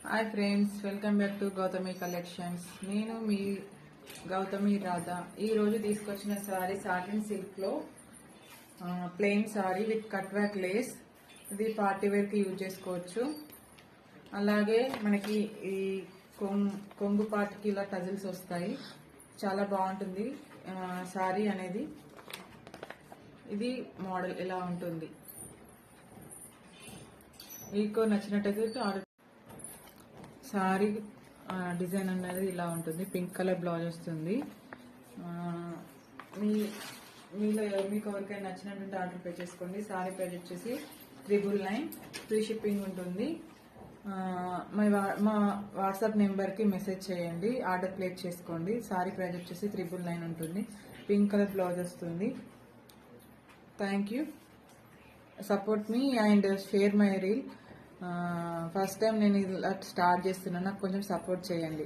Hi friends, welcome back to Gautami collections. నేను మీ గౌతమి రాధా. ఈరోజు తీసుకొచ్చిన శారీ సాటిన్ సిల్క్లో plain saree with cut work lace. ఇది పార్టీ వేర్కి యూజ్ చేసుకోవచ్చు. అలాగే మనకి ఈ కొంగు పార్ట్కి ఇలా టజిల్స్ వస్తాయి. చాలా బాగుంటుంది శారీ అనేది. ఇది మోడల్ ఇలా ఉంటుంది. మీకు నచ్చినట్టయితే ఆర్డర్. సారీ డిజైన్ అనేది ఇలా ఉంటుంది. పింక్ కలర్ బ్లౌజ్ వస్తుంది. మీలో మీకు ఎవరికైనా నచ్చినటువంటి ఆర్డర్ పే చేసుకోండి. సారీ ప్రైస్ వచ్చేసి 999. ఫ్రీ షిప్పింగ్ ఉంటుంది. మా వాట్సాప్ నెంబర్కి మెసేజ్ చేయండి, ఆర్డర్ ప్లేస్ చేసుకోండి. సారీ ప్రైస్ వచ్చేసి 999 ఉంటుంది. పింక్ కలర్ బ్లౌజ్ వస్తుంది. Thank you. Support me and share my reel. First time నేను ఇలా స్టార్ట్ చేస్తున్నాను, నాకు కొంచెం సపోర్ట్ చేయండి.